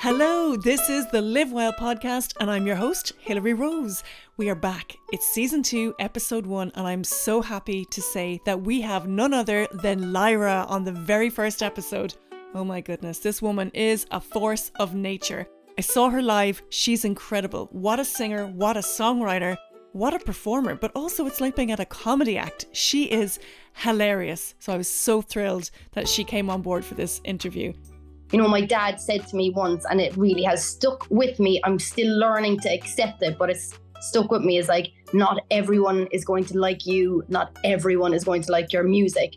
Hello, this is the Live Well podcast and I'm your host, Hilary Rose. We are back. It's season 2, episode 1, and I'm so happy to say that we have none other than Lyra on the very first episode. Oh my goodness, this woman is a force of nature. I saw her live. She's incredible. What a singer, what a songwriter, what a performer, but also it's like being at a comedy act. She is hilarious. So I was so thrilled that she came on board for this interview. You know, my dad said to me once, and it really has stuck with me. I'm still learning to accept it, but it's stuck with me. Is like, not everyone is going to like you. Not everyone is going to like your music.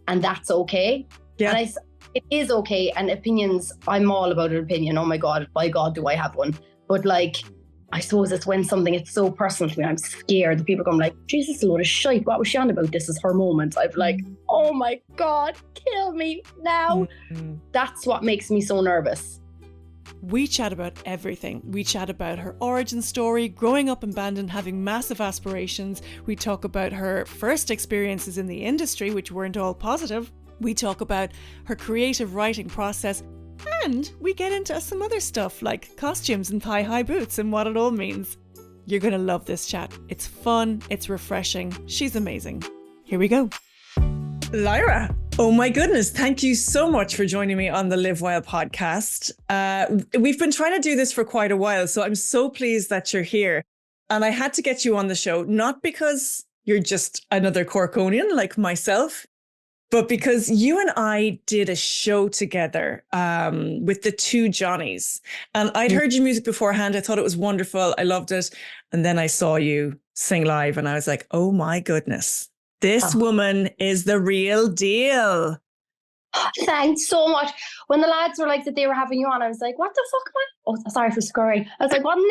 And that's okay. Yeah. And it is okay. And opinions, I'm all about an opinion. Oh my God, by God, do I have one? But like, I suppose it's when something is so personal to me, I'm scared that people come like, Jesus, a load of shite. What was she on about? This is her moment. I'm like, oh my God, kill me now. Mm-hmm. That's what makes me so nervous. We chat about everything. We chat about her origin story, growing up in Bandon, having massive aspirations. We talk about her first experiences in the industry, which weren't all positive. We talk about her creative writing process. And we get into some other stuff like costumes and thigh-high boots and what it all means. You're going to love this chat. It's fun. It's refreshing. She's amazing. Here we go. Lyra, oh my goodness. Thank you so much for joining me on the Live Well podcast. We've been trying to do this for quite a while, so I'm so pleased that you're here. And I had to get you on the show, not because you're just another Corkonian like myself, but because you and I did a show together with the two Johnnies. And I'd heard your music beforehand. I thought it was wonderful. I loved it. And then I saw you sing live and I was like, oh my goodness, this woman is the real deal. Thanks so much. When the lads were like that they were having you on, I was like, what the fuck am I? Oh, sorry for scoring. I was like, what am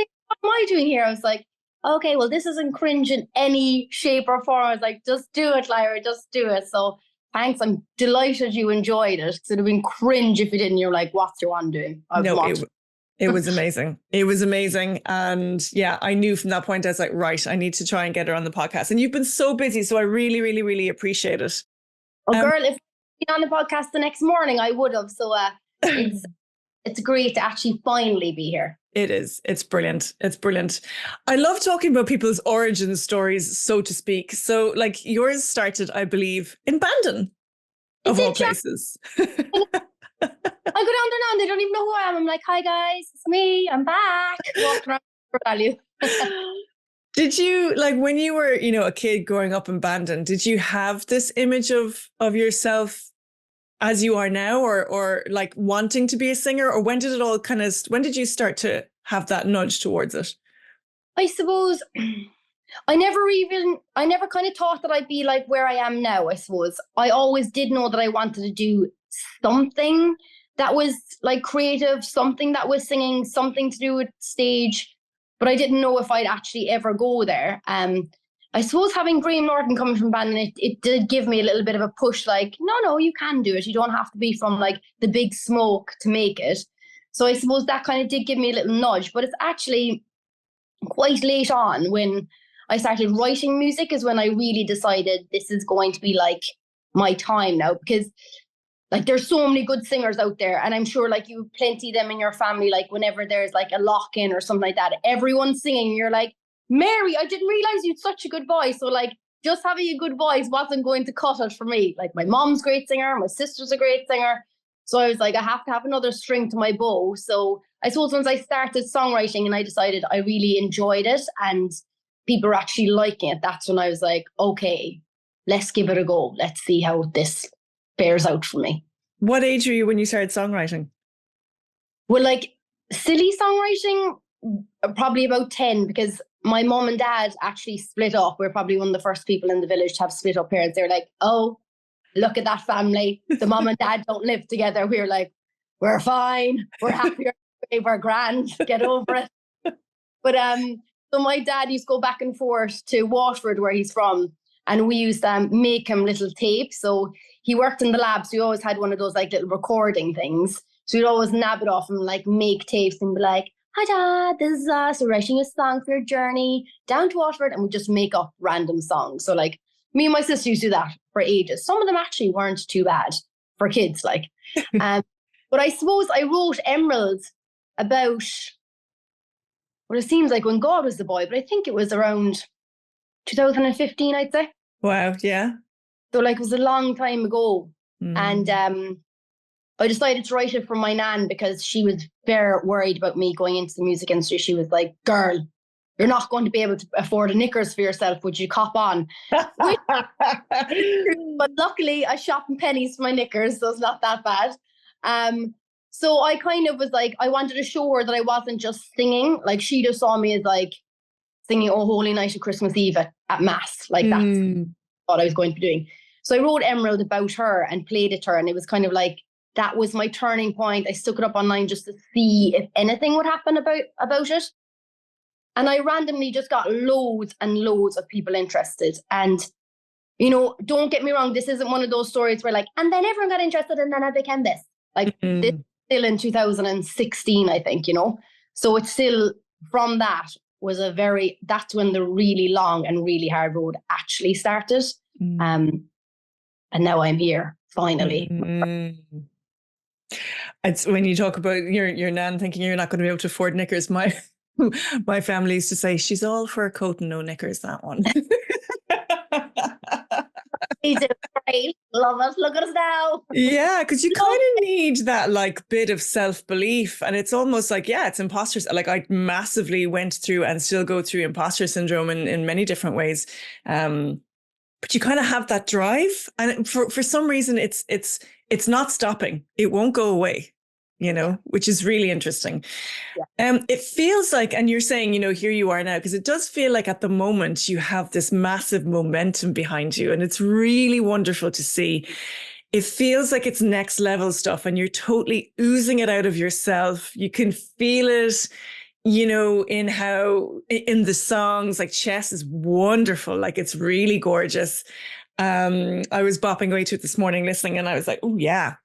I doing here? I was like, okay, well, this isn't cringe in any shape or form. I was like, just do it, Lyra, just do it. So thanks. I'm delighted you enjoyed it. Because it would have been cringe if you didn't. You're like, what's your one doing? It was amazing. It was amazing. And yeah, I knew from that point, I was like, right, I need to try and get her on the podcast. And you've been so busy. So I really, really, really appreciate it. Oh, girl, if you'd been on the podcast the next morning, I would have. So it's great to actually finally be here. It is. It's brilliant. It's brilliant. I love talking about people's origin stories, so to speak. So like yours started, I believe, in Bandon, of all places. I go down there now and they don't even know who I am. I'm like, hi guys, it's me. I'm back. Walking around for value. Did you, like when you were, a kid growing up in Bandon, did you have this image of yourself as you are now, or like wanting to be a singer, or when did it all when did you start to have that nudge towards it? I suppose I never kind of thought that I'd be like where I am now, I suppose. I always did know that I wanted to do something that was like creative, something that was singing, something to do with stage, but I didn't know if I'd actually ever go there. I suppose having Graham Norton coming from Bandon, it did give me a little bit of a push, like, no, you can do it. You don't have to be from like the big smoke to make it. So I suppose that kind of did give me a little nudge, but it's actually quite late on when I started writing music is when I really decided this is going to be like my time now, because like there's so many good singers out there, and I'm sure like you have plenty of them in your family, like whenever there's like a lock-in or something like that, everyone's singing, you're like, Mary, I didn't realize you had such a good voice. So like just having a good voice wasn't going to cut it for me. Like my mom's a great singer, my sister's a great singer. So I was like, I have to have another string to my bow. So I suppose once I started songwriting and I decided I really enjoyed it and people were actually liking it, that's when I was like, okay, let's give it a go. Let's see how this bears out for me. What age were you when you started songwriting? Well, like silly songwriting, probably about 10, because my mom and dad actually split up. We're probably one of the first people in the village to have split up parents. They're like, oh, look at that family. The mom and dad don't live together. We're like, we're fine. We're happy. We're grand. Get over it. But so my dad used to go back and forth to Waterford, where he's from, and we used to make him little tapes. So he worked in the lab, so we always had one of those like little recording things. So we'd always nab it off and like make tapes and be like, hi Dad, this is us. We're writing a song for your journey down to Waterford, and we just make up random songs. So like me and my sister used to do that for ages. Some of them actually weren't too bad for kids, like. But I suppose I wrote Emerald about, well, it seems like when God was the boy, but I think it was around 2015, I'd say. Wow, yeah. So like it was a long time ago. And I decided to write it for my nan because she was very worried about me going into the music industry. She was like, girl, you're not going to be able to afford a knickers for yourself. Would you cop on? But luckily I shop in pennies for my knickers, so it's not that bad. So I kind of was like, I wanted to show her that I wasn't just singing. Like she just saw me as like singing Oh Holy Night of Christmas Eve at Mass. Like that's what I was going to be doing. So I wrote Emerald about her and played it to her. And it was kind of like, that was my turning point. I stuck it up online just to see if anything would happen about it. And I randomly just got loads and loads of people interested. And, you know, don't get me wrong, this isn't one of those stories where like, and then everyone got interested and then I became this. Like this is still in 2016, I think, you know. So it's still from that was that's when the really long and really hard road actually started. And now I'm here, finally. It's when you talk about your nan thinking you're not going to be able to afford knickers. My family used to say, she's all for a coat and no knickers, that one. He did great. Love us. Look at us now. Yeah, because you kind of need that like bit of self-belief. And it's almost like, yeah, it's imposter. Like I massively went through and still go through imposter syndrome in many different ways. But you kind of have that drive. And for some reason, it's not stopping. It won't go away, you know, which is really interesting. Yeah. It feels like, and you're saying, you know, here you are now, because it does feel like at the moment you have this massive momentum behind you. And it's really wonderful to see. It feels like it's next level stuff and you're totally oozing it out of yourself. You can feel it, you know, in the songs. Like Chess is wonderful. Like it's really gorgeous. I was bopping away to it this morning listening and I was like, oh yeah.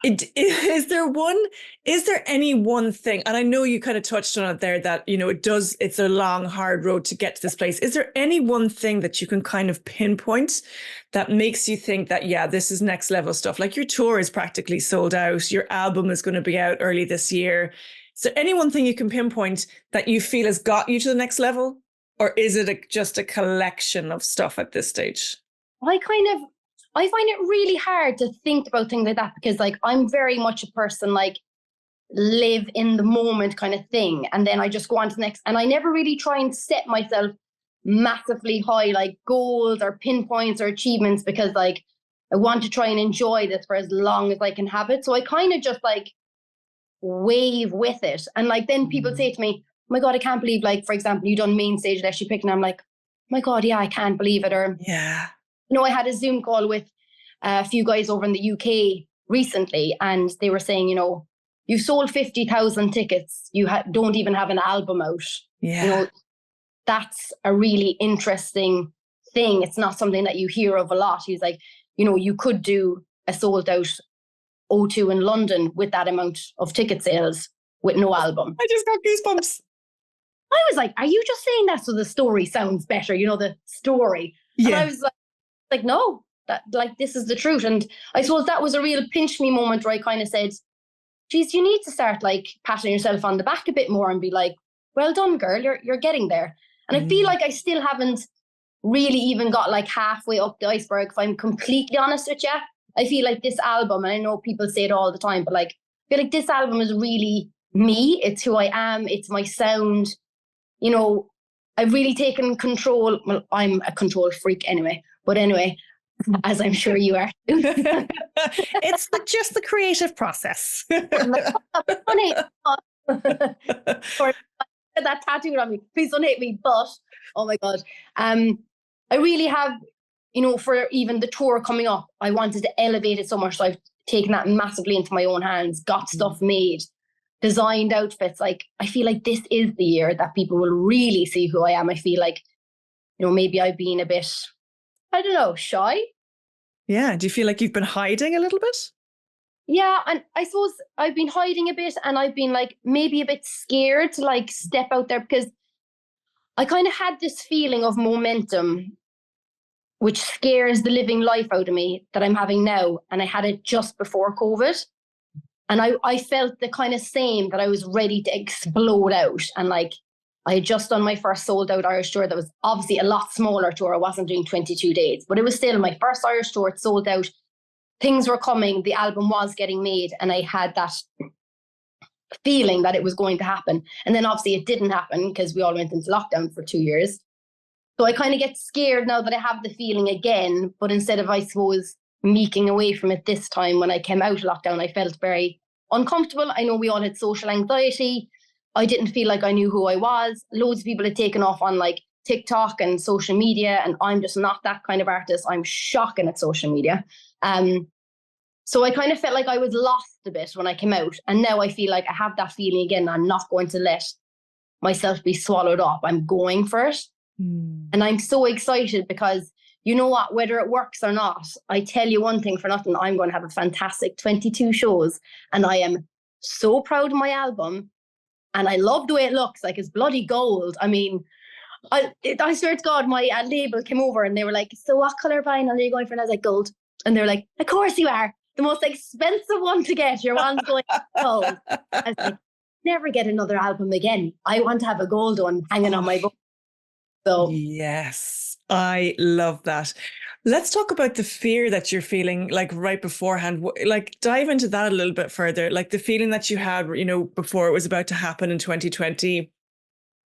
Is there any one thing, and I know you kind of touched on it there, that, you know, it's a long, hard road to get to this place. Is there any one thing that you can kind of pinpoint that makes you think that, yeah, this is next level stuff? Like your tour is practically sold out. Your album is going to be out early this year. Is there any one thing you can pinpoint that you feel has got you to the next level? Or is it just a collection of stuff at this stage? I find it really hard to think about things like that because like I'm very much a person like live in the moment kind of thing. And then I just go on to the next. And I never really try and set myself massively high like goals or pinpoints or achievements because like I want to try and enjoy this for as long as I can have it. So I kind of just like wave with it. And like then people say to me, oh my God, I can't believe, like, for example, you done main stage Leslie Pick, and I'm like, oh my God, yeah, I can't believe it. Or yeah. You know, I had a Zoom call with a few guys over in the UK recently, and they were saying, you know, you sold 50,000 tickets. You don't even have an album out. Yeah. You know, that's a really interesting thing. It's not something that you hear of a lot. He's like, you know, you could do a sold out O2 in London with that amount of ticket sales with no album. I just got goosebumps. I was like, are you just saying that so the story sounds better? You know, the story. Yeah. And I was like, no, that like this is the truth. And I suppose that was a real pinch me moment where I kind of said, geez, you need to start like patting yourself on the back a bit more and be like, well done, girl, you're getting there. And I feel like I still haven't really even got like halfway up the iceberg, if I'm completely honest with you. I feel like this album, and I know people say it all the time, but like I feel like this album is really me. It's who I am. It's my sound. You know, I've really taken control. Well, I'm a control freak anyway. But anyway, as I'm sure you are. It's just the creative process. Funny. Or that tattooed on me. Please don't hate me. But oh my God, I really have, you know, for even the tour coming up, I wanted to elevate it so much. So I've taken that massively into my own hands. Got stuff made, designed outfits. Like I feel like this is the year that people will really see who I am. I feel like, you know, maybe I've been a bit, I don't know, shy. Yeah. Do you feel like you've been hiding a little bit? Yeah. And I suppose I've been hiding a bit, and I've been like maybe a bit scared to like step out there because I kind of had this feeling of momentum, which scares the living life out of me that I'm having now. And I had it just before COVID. And I felt the kind of same, that I was ready to explode out. And like, I had just done my first sold out Irish tour that was obviously a lot smaller tour. I wasn't doing 22 days, but it was still my first Irish tour. It sold out. Things were coming. The album was getting made. And I had that feeling that it was going to happen. And then obviously it didn't happen because we all went into lockdown for 2 years. So I kind of get scared now that I have the feeling again. But instead of, I suppose, meeking away from it this time, when I came out of lockdown, I felt very uncomfortable. I know we all had social anxiety. I didn't feel like I knew who I was. Loads of people had taken off on like TikTok and social media, and I'm just not that kind of artist. I'm shocking at social media. So I kind of felt like I was lost a bit when I came out. And now I feel like I have that feeling again. I'm not going to let myself be swallowed up. I'm going for it. And I'm so excited because, you know what, whether it works or not, I tell you one thing for nothing, I'm going to have a fantastic 22 shows. And I am so proud of my album. And I love the way it looks. Like, it's bloody gold. I mean, I swear to God, my label came over and they were like, so what colour vinyl are you going for? And I was like, gold. And they were like, of course you are. The most expensive one to get. Your one's going gold. I was like, never get another album again. I want to have a gold one hanging on my book. So yes, I love that. Let's talk about the fear that you're feeling, like right beforehand. Like, dive into that a little bit further. Like the feeling that you had, you know, before it was about to happen in 2020,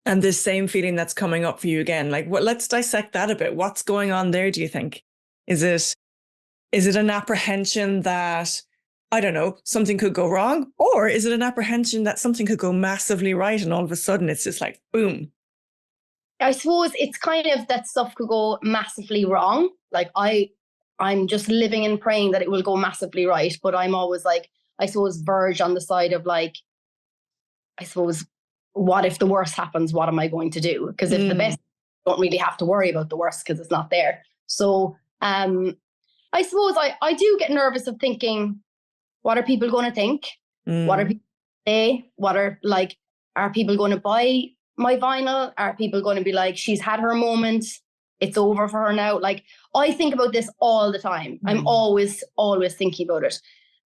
and this same feeling that's coming up for you again. Like, let's dissect that a bit. What's going on there, do you think? Is it an apprehension that, I don't know, something could go wrong? Or is it an apprehension that something could go massively right and all of a sudden it's just like, boom? I suppose it's kind of that stuff could go massively wrong. Like, I'm just living and praying that it will go massively right. But I'm always like, I suppose, verge on the side of like, I suppose, what if the worst happens? What am I going to do? Because if the best, I don't really have to worry about the worst because it's not there. So I suppose I do get nervous of thinking, what are people going to think? What are people going to say? Are people going to buy my vinyl? Are people going to be like, she's had her moment, it's over for her now? Like, I think about this all the time. I'm always thinking about it.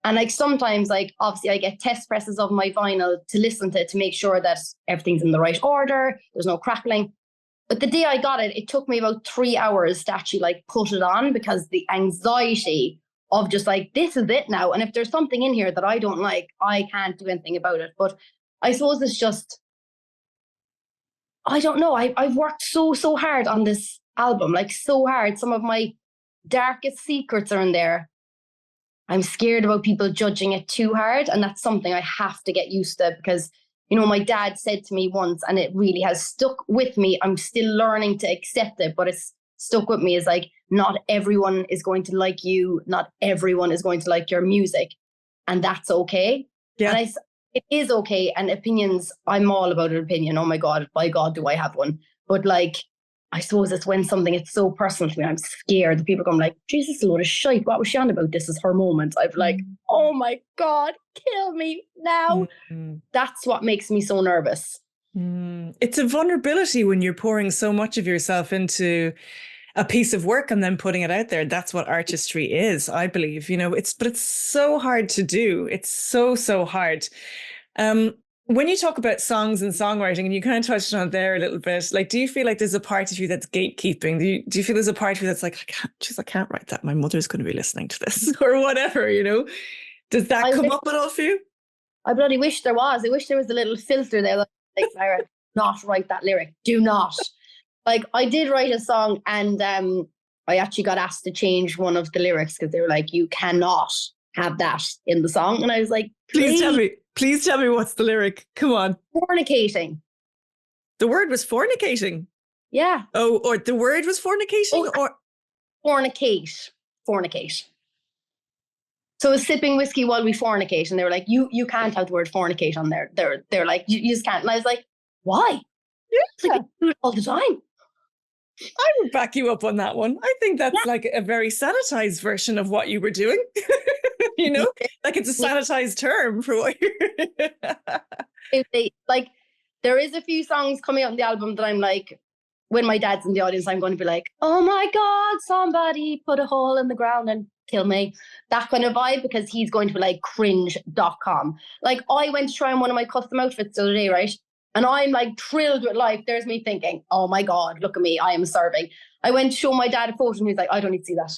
And like, sometimes, like, obviously I get test presses of my vinyl to listen to make sure that everything's in the right order, there's no crackling. But the day I got it, it took me about 3 hours to actually like put it on, because the anxiety of just like, this is it now. And if there's something in here that I don't like, I can't do anything about it. But I suppose it's just, I don't know. I've worked so hard on this album, like so hard. Some of my darkest secrets are in there. I'm scared about people judging it too hard. And that's something I have to get used to, because, you know, my dad said to me once, and it really has stuck with me. I'm still learning to accept it, but it's stuck with me, is like, not everyone is going to like you. Not everyone is going to like your music. And that's okay. Yeah. And it is okay. And opinions, I'm all about an opinion. Oh my God, by God, do I have one? But like, I suppose it's when something is so personal to me, I'm scared that people come like, Jesus, a load of shite. What was she on about? This is her moment. I'm like, oh my God, kill me now. That's what makes me so nervous. It's a vulnerability when you're pouring so much of yourself into a piece of work and then putting it out there. That's what artistry is, I believe. You know, but it's so hard to do. It's so hard. When you talk about songs and songwriting, and you kind of touched on it there a little bit, like, do you feel like there's a part of you that's gatekeeping? Do you feel there's a part of you that's like, I can't write that. My mother's going to be listening to this or whatever, you know? Does that come up at all for you? I bloody wish there was. I wish there was a little filter there. Like, Lyra, not write that lyric. Do not. Like, I did write a song, and I actually got asked to change one of the lyrics because they were like, you cannot have that in the song. And I was like, please tell me what's the lyric. Come on. Fornicating. The word was fornicating? Yeah. Oh, or the word was fornicating? Or Fornicate. So it was sipping whiskey while we fornicate. And they were like, you can't have the word fornicate on there. They're like, you just can't. And I was like, why? Yeah. It's like, I do it all the time. I would back you up on that one. I think that's like a very sanitized version of what you were doing. You know, like, it's a sanitized term for what you're. Like, there is a few songs coming out on the album that I'm like, when my dad's in the audience, I'm going to be like, oh my God, somebody put a hole in the ground and kill me, that kind of vibe, because he's going to be like cringe.com. Like I went to try on one of my custom outfits the other day, right? And I'm like thrilled with life. There's me thinking, oh my God, look at me, I am serving. I went to show my dad a photo and he's like, I don't need to see that.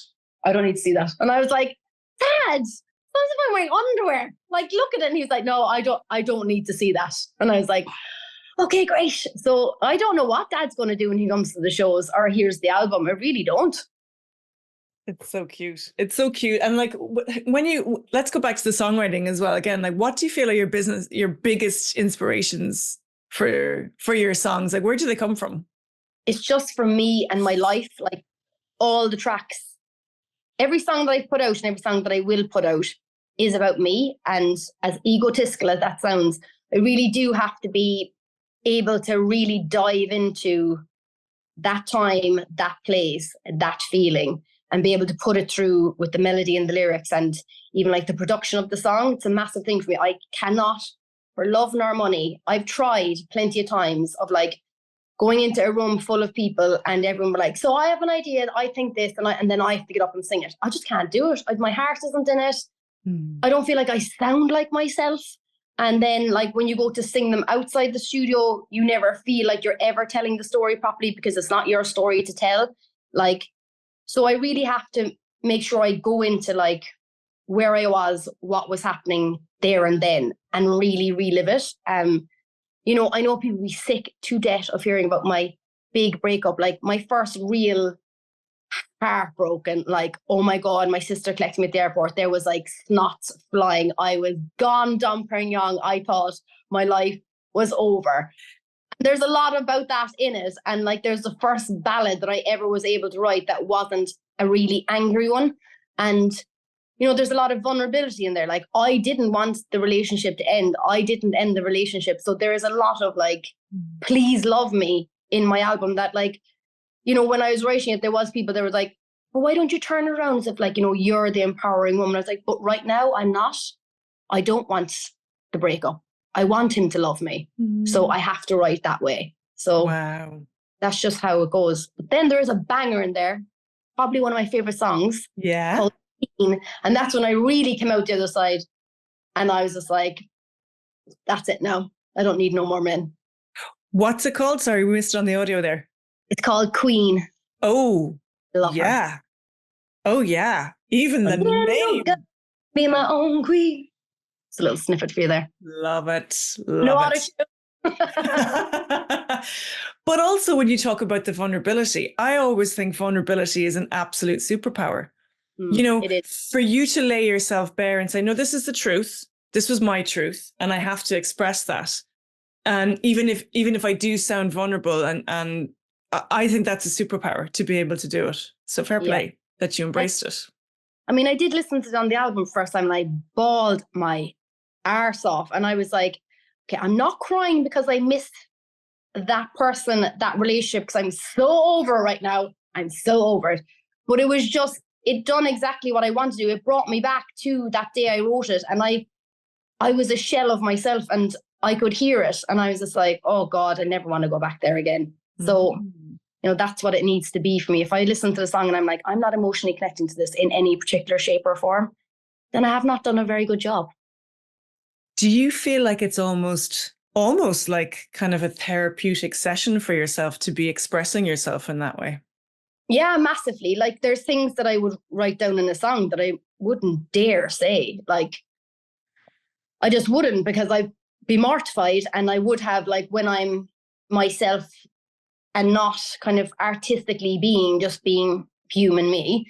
I don't need to see that. And I was like, Dad, suppose if I'm wearing underwear, like look at it. And he's like, no, I don't need to see that. And I was like, okay, great. So I don't know what Dad's going to do when he comes to the shows or hears the album. I really don't. It's so cute. It's so cute. And like let's go back to the songwriting as well. Again, like what do you feel are your biggest inspirations for your songs? Like where do they come from? It's just from me and my life, like all the tracks. Every song that I put out and every song that I will put out is about me. And as egotistical as that sounds, I really do have to be able to really dive into that time, that place, that feeling, and be able to put it through with the melody and the lyrics and even like the production of the song. It's a massive thing for me. I cannot, for love nor money, I've tried plenty of times of like going into a room full of people and everyone were like, so I have an idea, I think this, and then I have to get up and sing it. I just can't do it. My heart isn't in it. I don't feel like I sound like myself. And then like when you go to sing them outside the studio, you never feel like you're ever telling the story properly because it's not your story to tell. Like, so I really have to make sure I go into like where I was, what was happening there and then, and really relive it. You know, I know people be sick to death of hearing about my big breakup. Like my first real heartbroken, like, oh my God, my sister collected me at the airport. There was like snots flying. I was gone, dumb, and young. I thought my life was over. There's a lot about that in it. And like, there's the first ballad that I ever was able to write that wasn't a really angry one. And, you know, there's a lot of vulnerability in there. Like, I didn't want the relationship to end. I didn't end the relationship. So there is a lot of like, please love me in my album that like, you know, when I was writing it, there was people that were like, well, why don't you turn it around as if like, you know, you're the empowering woman. I was like, but right now I'm not. I don't want the breakup. I want him to love me. So I have to write that way. So wow, that's just how it goes. But then there is a banger in there, probably one of my favorite songs. Yeah. Called Queen. And that's when I really came out the other side. And I was just like, that's it now. I don't need no more men. What's it called? Sorry, we missed it on the audio there. It's called Queen. Oh, Love yeah. her. Oh, yeah. Even the name. Be my own queen. It's a little snippet for you there. Love it. No Love it. But also when you talk about the vulnerability, I always think vulnerability is an absolute superpower. You know, it is. For you to lay yourself bare and say, no, this is the truth. This was my truth. And I have to express that. And even if I do sound vulnerable and I think that's a superpower to be able to do it. So fair play that you embraced it. I mean, I did listen to it on the album first time and I bawled my arse off. And I was like, okay, I'm not crying because I missed that person, that relationship, because I'm so over it right now. I'm so over it. But it was just, it done exactly what I wanted to do. It brought me back to that day I wrote it. And I was a shell of myself and I could hear it. And I was just like, oh God, I never want to go back there again. So, you know, that's what it needs to be for me. If I listen to the song and I'm like, I'm not emotionally connecting to this in any particular shape or form, then I have not done a very good job. Do you feel like it's almost like kind of a therapeutic session for yourself to be expressing yourself in that way? Yeah, massively. Like there's things that I would write down in a song that I wouldn't dare say. Like I just wouldn't, because I'd be mortified, and I would have, like, when I'm myself and not kind of artistically just being human me,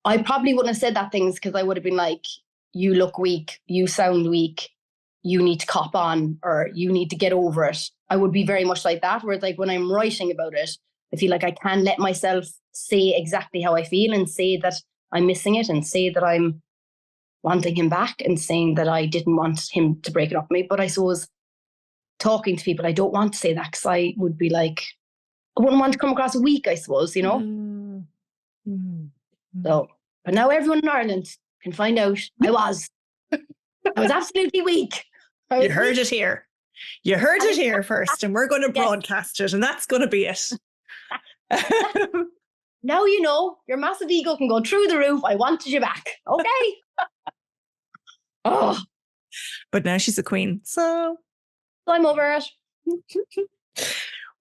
I probably wouldn't have said that things, because I would have been like, you look weak, you sound weak, you need to cop on, or you need to get over it. I would be very much like that. Whereas like when I'm writing about it, I feel like I can let myself say exactly how I feel and say that I'm missing it and say that I'm wanting him back and saying that I didn't want him to break it up with me. But I suppose talking to people, I don't want to say that, because I would be like, I wouldn't want to come across weak, I suppose, you know? So, but now everyone in Ireland can find out I was absolutely weak. You heard it here. You heard it here first, and we're going to broadcast it, and that's going to be it. now you know your massive ego can go through the roof. I wanted you back. Okay. Oh, But now she's a queen. So I'm over it.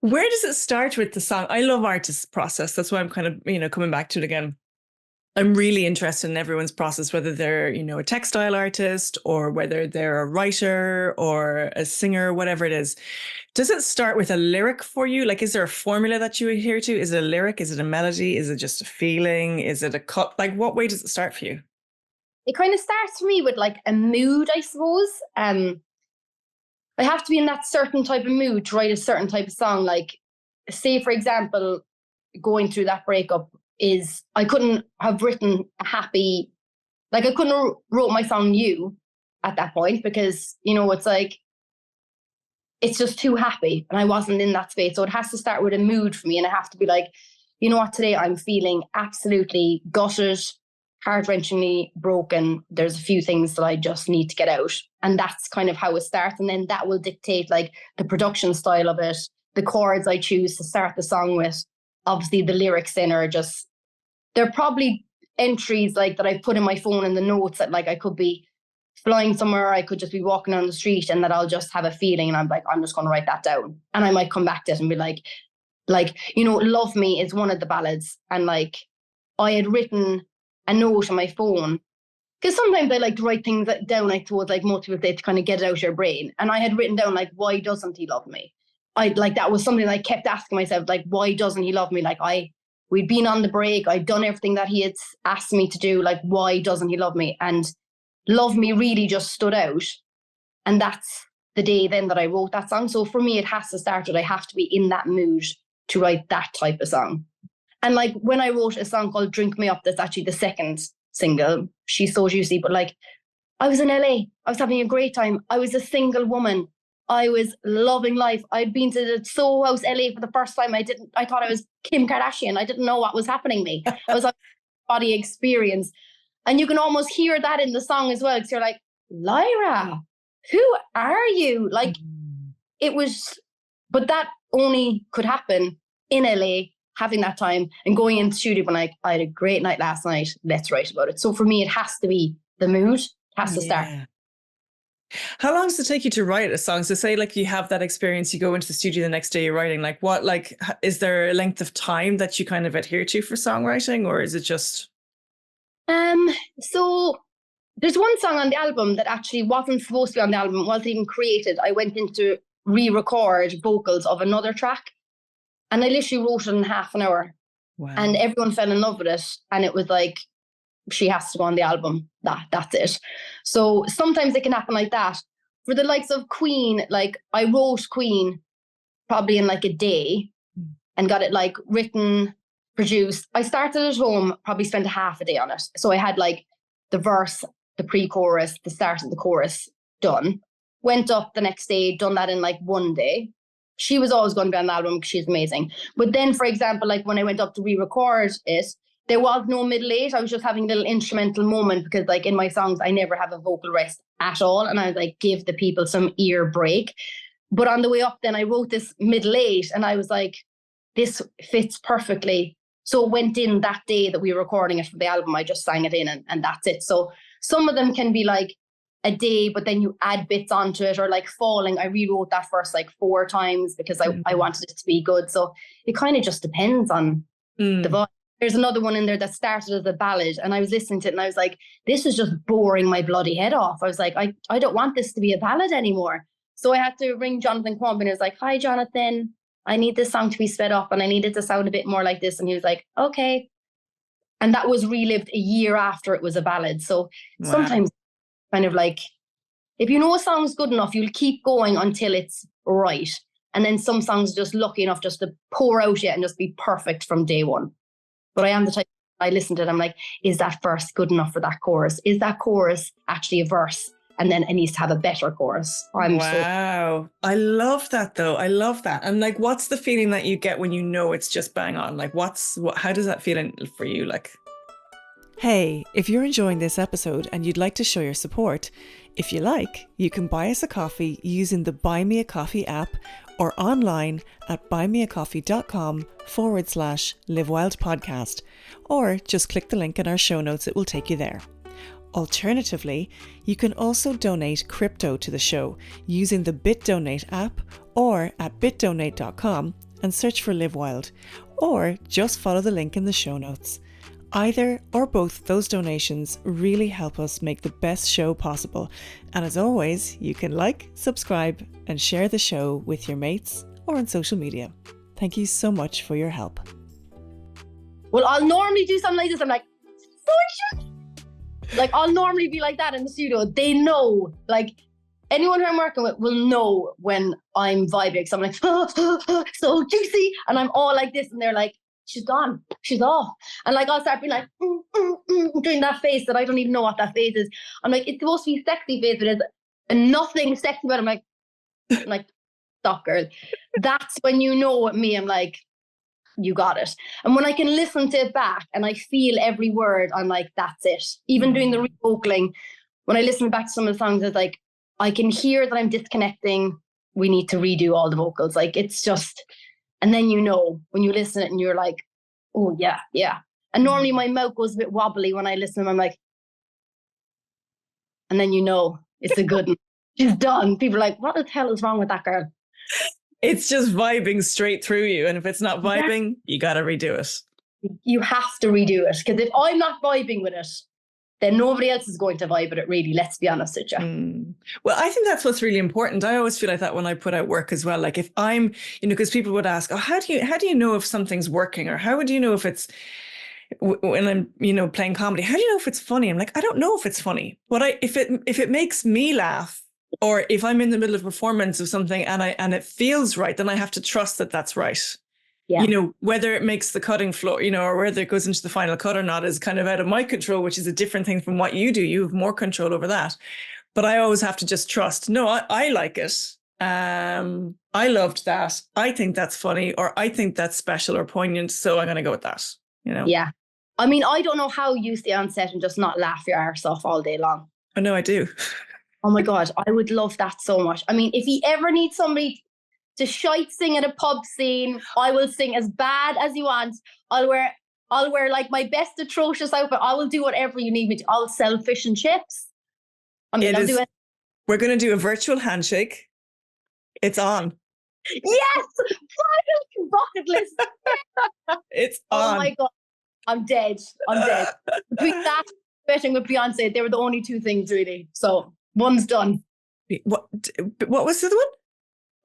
where does it start with the song? I love artists' process. That's why I'm kind of, coming back to it again. I'm really interested in everyone's process, whether they're, a textile artist or whether they're a writer or a singer, whatever it is. Does it start with a lyric for you? Like, is there a formula that you adhere to? Is it a lyric? Is it a melody? Is it just a feeling? Is it a cut? Like, what way does it start for you? It kind of starts for me with like a mood, I suppose. I have to be in that certain type of mood to write a certain type of song. Like, say, for example, going through that breakup is I couldn't have written a happy, like I couldn't have wrote my song You at that point because, it's like, it's just too happy and I wasn't in that space. So it has to start with a mood for me and I have to be like, you know what, today I'm feeling absolutely gutted, heart-wrenchingly broken. There's a few things that I just need to get out. And that's kind of how it starts. And then that will dictate like the production style of it, the chords I choose to start the song with. Obviously the lyrics in are just, they're probably entries like that I put in my phone in the notes that like I could be flying somewhere, I could just be walking on the street and that I'll just have a feeling and I'm like, I'm just going to write that down. And I might come back to it and be like, Love Me is one of the ballads. And like, I had written a note on my phone because sometimes I like to write things down, I suppose, like most people say, to kind of get it out of your brain. And I had written down like, why doesn't he love me? That was something I kept asking myself, like, why doesn't he love me? Like we'd been on the break. I'd done everything that he had asked me to do. Like, why doesn't he love me? And Love Me really just stood out. And that's the day then that I wrote that song. So for me, it has to start with I have to be in that mood to write that type of song. And like when I wrote a song called Drink Me Up, that's actually the second single, She's So Juicy. But like I was in LA, I was having a great time. I was a single woman. I was loving life. I'd been to the Soho House LA for the first time. I thought I was Kim Kardashian. I didn't know what was happening to me. I was like body experience. And you can almost hear that in the song as well. Because you're like, Lyra, who are you? Like it was, but that only could happen in LA, having that time and going into the studio when I had a great night last night. Let's write about it. So for me, it has to be the mood. It has to start. How long does it take you to write a song? So say like you have that experience, you go into the studio the next day, you're writing, like what, like, is there a length of time that you kind of adhere to for songwriting, or is it just? So there's one song on the album that actually wasn't supposed to be on the album, wasn't even created. I went in to re-record vocals of another track and I literally wrote it in half an hour. Wow. And everyone fell in love with it. And it was like, she has to go on the album. That's it. So sometimes it can happen like that. For the likes of Queen, like I wrote Queen probably in like a day and got it like written, produced. I started at home, probably spent a half a day on it. So I had like the verse, the pre-chorus, the start of the chorus done. Went up the next day, done that in like one day. She was always going to be on the album because she's amazing. But then, for example, like when I went up to re-record it, there was no middle eight. I was just having a little instrumental moment because like in my songs, I never have a vocal rest at all. And I was like, give the people some ear break. But on the way up, then I wrote this middle eight and I was like, this fits perfectly. So it went in that day that we were recording it for the album. I just sang it in and that's it. So some of them can be like a day, but then you add bits onto it, or like Falling. I rewrote that verse like 4 times because I wanted it to be good. So it kind of just depends on the vibe. There's another one in there that started as a ballad and I was listening to it and I was like, this is just boring my bloody head off. I was like, I don't want this to be a ballad anymore. So I had to ring Jonathan Crump and he was like, hi, Jonathan, I need this song to be sped up and I need it to sound a bit more like this. And he was like, okay. And that was relived a year after it was a ballad. So sometimes kind of like, if you know a song's good enough, you'll keep going until it's right. And then some songs just lucky enough just to pour out yet and just be perfect from day one. But I am the type, I listen to it, I'm like, is that verse good enough for that chorus? Is that chorus actually a verse? And then it needs to have a better chorus. Wow. I love that though. I love that. And like, what's the feeling that you get when you know it's just bang on? Like how does that feel for you? Like, hey, if you're enjoying this episode and you'd like to show your support, if you like, you can buy us a coffee using the Buy Me a Coffee app or online at buymeacoffee.com/livewildpodcast, or just click the link in our show notes, it will take you there. Alternatively, you can also donate crypto to the show using the BitDonate app or at bitdonate.com and search for Live Wild, or just follow the link in the show notes. Either or both those donations really help us make the best show possible. And as always, you can like, subscribe, and share the show with your mates or on social media. Thank you so much for your help. Well, I'll normally do something like this. I'm like, like I'll normally be like that in the studio. They know, like anyone who I'm working with will know when I'm vibing. So I'm like, so juicy. And I'm all like this. And they're like, she's gone. She's off. And like, I'll start being like, doing that face that I don't even know what that face is. I'm like, it's supposed to be sexy face, but it's nothing sexy about it. I'm like, stop, girl. That's when you know with me, I'm like, you got it. And when I can listen to it back and I feel every word, I'm like, that's it. Even doing the re-vocaling, when I listen back to some of the songs, it's like, I can hear that I'm disconnecting. We need to redo all the vocals. Like, it's just, and then you know, when you listen it and you're like, oh yeah, yeah. And normally my mouth goes a bit wobbly when I listen. I'm like, and then you know, it's a good one. She's done. People are like, what the hell is wrong with that girl? It's just vibing straight through you. And if it's not vibing, you got to redo it. You have to redo it. Because if I'm not vibing with it, then nobody else is going to vibe with it, really. Let's be honest with you. Well, I think that's what's really important. I always feel like that when I put out work as well. Like if I'm, because people would ask, oh, how do you know if something's working? Or how would you know if it's, when I'm, playing comedy, how do you know if it's funny? I'm like, I don't know if it's funny. But if it makes me laugh, or if I'm in the middle of a performance of something and it feels right, then I have to trust that that's right. Yeah. Whether it makes the cutting floor, or whether it goes into the final cut or not is kind of out of my control, which is a different thing from what you do. You have more control over that. But I always have to just trust. No, I like it. I loved that. I think that's funny, or I think that's special or poignant. So I'm going to go with that, Yeah. I mean, I don't know how you stay on set and just not laugh your arse off all day long. Oh, no, I do. Oh my God, I would love that so much. I mean, if you ever need somebody to shite sing at a pub scene, I will sing as bad as you want. I'll wear like my best atrocious outfit. I will do whatever you need me to. I'll sell fish and chips. I mean, I'll do it. We're going to do a virtual handshake. It's on. Yes! Bucket list. It's on. Oh my God. I'm dead. Between that, betting with Beyonce, they were the only two things really. So one's done. What was the other one?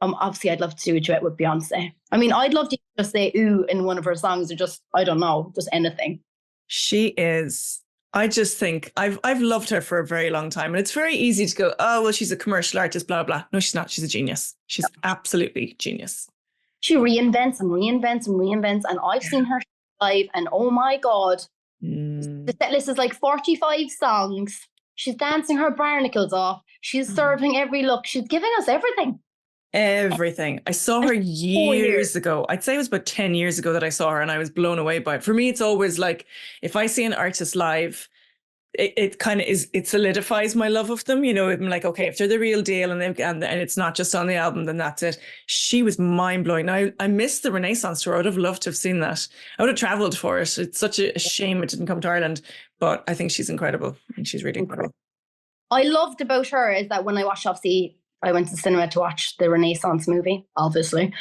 Obviously, I'd love to do a duet with Beyonce. I mean, I'd love to just say ooh in one of her songs, or just, I don't know, just anything. She is. I just think I've loved her for a very long time. And it's very easy to go, oh, well, she's a commercial artist, blah, blah. No, she's not. She's a genius. She's absolutely genius. She reinvents and reinvents and reinvents. And I've seen her live, and oh my God, the set list is like 45 songs. She's dancing her barnacles off. She's serving every look. She's giving us everything. Everything. I saw her years ago. I'd say it was about 10 years ago that I saw her, and I was blown away by it. For me, it's always like, if I see an artist live, it kind of is, it solidifies my love of them. I'm like, okay, if they're the real deal and it's not just on the album, then that's it. She was mind blowing. Now, I missed the Renaissance tour. I would have loved to have seen that. I would have traveled for it. It's such a shame it didn't come to Ireland, but I think she's incredible, and she's really incredible. I loved about her is that when I watched, obviously, I went to the cinema to watch the Renaissance movie, obviously.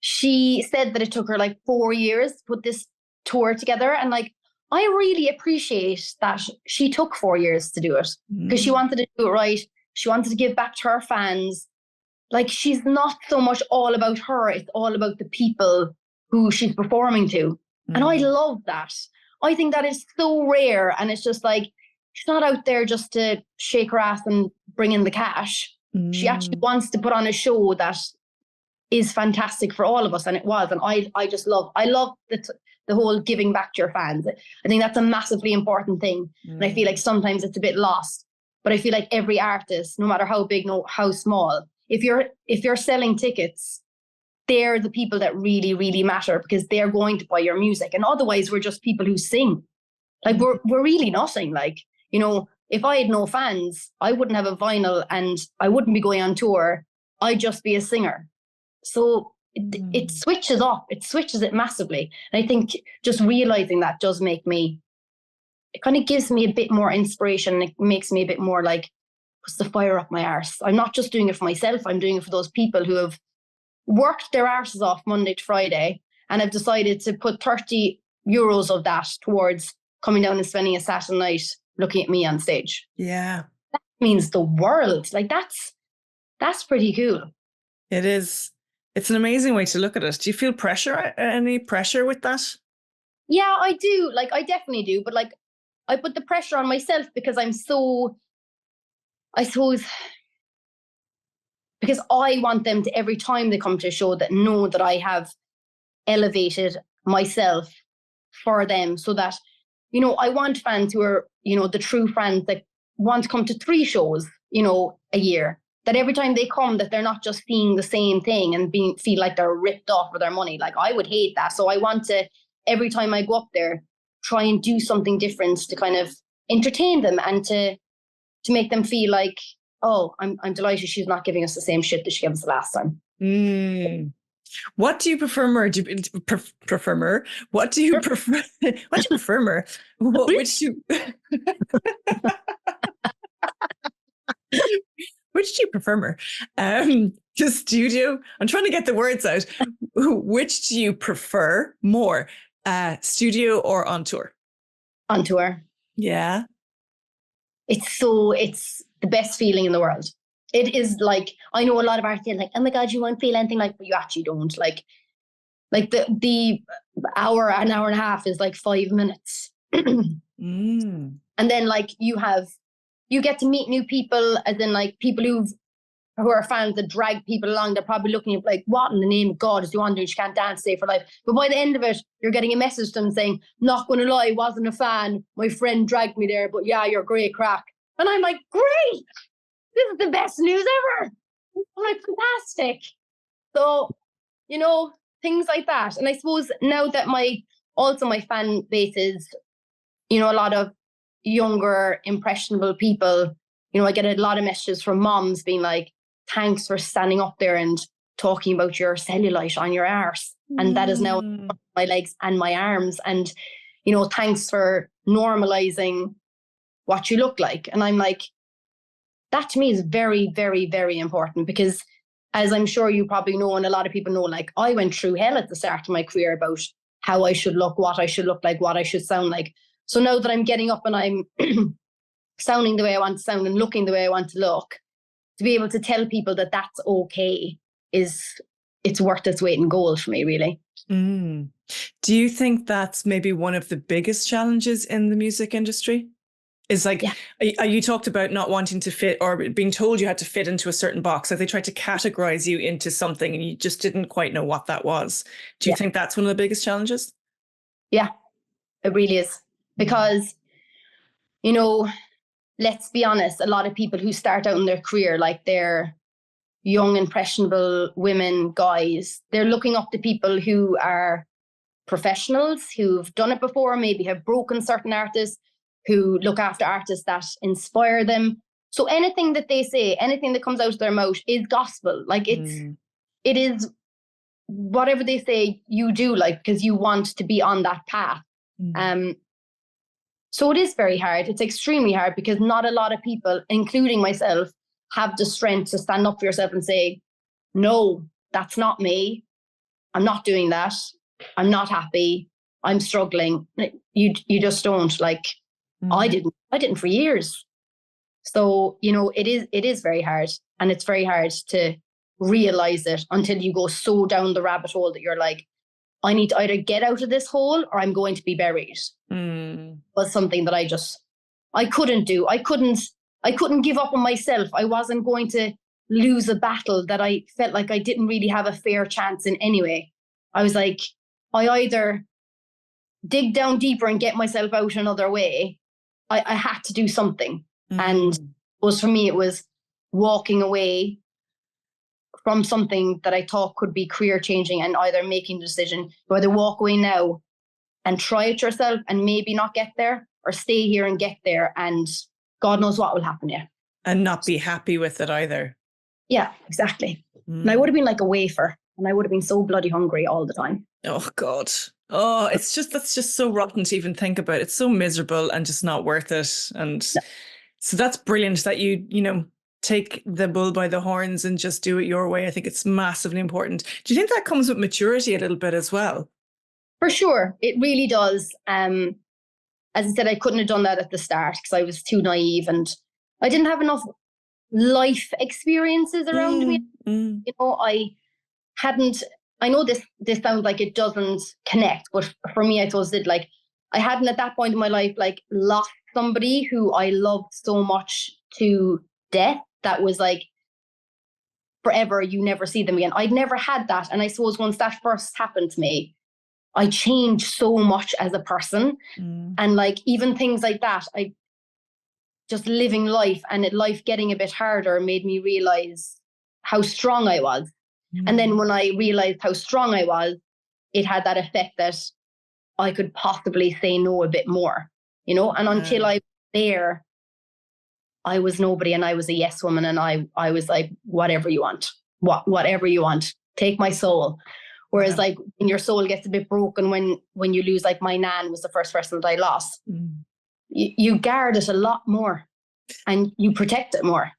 She said that it took her like 4 years to put this tour together. And like, I really appreciate that she took 4 years to do it, because she wanted to do it right. She wanted to give back to her fans. Like, she's not so much all about her. It's all about the people who she's performing to. And I love that. I think that is so rare. And it's just like, she's not out there just to shake her ass and bring in the cash. She actually wants to put on a show that is fantastic for all of us. And it was. And I love the whole giving back to your fans. I think that's a massively important thing. And I feel like sometimes it's a bit lost. But I feel like every artist, no matter how big, no how small, if you're selling tickets, they're the people that really, really matter, because they're going to buy your music. And otherwise, we're just people who sing. Like, we're really nothing. Like, if I had no fans, I wouldn't have a vinyl and I wouldn't be going on tour. I'd just be a singer. So it switches up. It switches it massively. And I think just realizing that does make me, it kind of gives me a bit more inspiration. It makes me a bit more like, puts the fire up my arse. I'm not just doing it for myself. I'm doing it for those people who have worked their arses off Monday to Friday and have decided to put 30 euros of that towards coming down and spending a Saturday night looking at me on stage. Yeah. That means the world. Like that's pretty cool. It is. It's an amazing way to look at it. Do you feel any pressure with that? Yeah, I do. Like, I definitely do. But like, I put the pressure on myself because I'm so, I suppose, because I want them to, every time they come to a show, that know that I have elevated myself for them, so that, you know, I want fans who are, you know, the true fans that want to come to 3 shows, you know, a year, that every time they come, that they're not just seeing the same thing and feel like they're ripped off for their money. Like, I would hate that. So I want to, every time I go up there, try and do something different to kind of entertain them and to make them feel like, oh, I'm delighted she's not giving us the same shit that she gave us the last time. What do you prefer more? Do you prefer more? What do you prefer? What do you prefer more? Which do which do you prefer more? The studio. I'm trying to get the words out. Which do you prefer more? Studio or on tour? On tour. Yeah. It's the best feeling in the world. It is like, I know a lot of artists are like, oh my God, you won't feel anything, like, but you actually don't. Like the hour, an hour and a half is like 5 minutes. And then like you get to meet new people, as in like people who are fans that drag people along. They're probably looking at like, what in the name of God is you on doing? She can't dance today for life. But by the end of it, you're getting a message to them saying, not going to lie, wasn't a fan. My friend dragged me there, but yeah, you're great crack. And I'm like, great. This is the best news ever. I'm like, fantastic. So, you know, things like that. And I suppose now that my fan base is, you know, a lot of younger, impressionable people, you know, I get a lot of messages from moms being like, thanks for standing up there and talking about your cellulite on your arse. And that is now my legs and my arms. And, you know, thanks for normalizing what you look like. And I'm like, that to me is very, very, very important, because as I'm sure you probably know, and a lot of people know, like, I went through hell at the start of my career about how I should look, what I should look like, what I should sound like. So now that I'm getting up and I'm sounding the way I want to sound and looking the way I want to look, to be able to tell people that that's okay, it's worth its weight in gold for me, really. Do you think that's maybe one of the biggest challenges in the music industry? Is like, you talked about not wanting to fit, or being told you had to fit into a certain box. Like, they tried to categorize you into something and you just didn't quite know what that was. Do you think that's one of the biggest challenges? Yeah, it really is. Because, you know, let's be honest, a lot of people who start out in their career, like they're young, impressionable women, guys, they're looking up to people who are professionals, who've done it before, maybe have broken certain artists, who look after artists that inspire them. So anything that they say, anything that comes out of their mouth is gospel. Like, it is whatever they say, you do, like, because you want to be on that path. So it is very hard. It's extremely hard, because not a lot of people, including myself, have the strength to stand up for yourself and say, no, that's not me. I'm not doing that. I'm not happy. I'm struggling. You just don't. Like, I didn't for years. So, you know, it is very hard, and it's very hard to realize it until you go so down the rabbit hole that you're like, I need to either get out of this hole or I'm going to be buried. Was something that I couldn't do. I couldn't give up on myself. I wasn't going to lose a battle that I felt like I didn't really have a fair chance in anyway. I was like, I either dig down deeper and get myself out another way. I had to do something. And for me, it was walking away from something that I thought could be career changing, and either making the decision to either walk away now and try it yourself and maybe not get there, or stay here and get there, and God knows what will happen here. And not be happy with it either. Yeah, exactly. And I would have been like a wafer. and I would have been so bloody hungry all the time. Oh God. Oh, that's just so rotten to even think about. It's so miserable and just not worth it. And No. so that's brilliant that you take the bull by the horns and just do it your way. I think it's massively important. Do you think that comes with maturity a little bit as well? For sure, it really does. As I said, I couldn't have done that at the start because I was too naive and I didn't have enough life experiences around me. You know, I know this sounds like it doesn't connect, but for me, I suppose that like I hadn't at that point in my life like lost somebody who I loved so much to death that was like forever, you never see them again. I'd never had that. And I suppose once that first happened to me, I changed so much as a person. And like even things like that, I just living life and life getting a bit harder made me realize how strong I was. And then when I realized how strong I was, it had that effect that I could possibly say no a bit more, you know, and until I was there, I was nobody and I was a yes woman. And I was like, whatever you want, whatever you want, take my soul. Whereas like when your soul gets a bit broken, when you lose, like my nan was the first person that I lost, you guard it a lot more and you protect it more.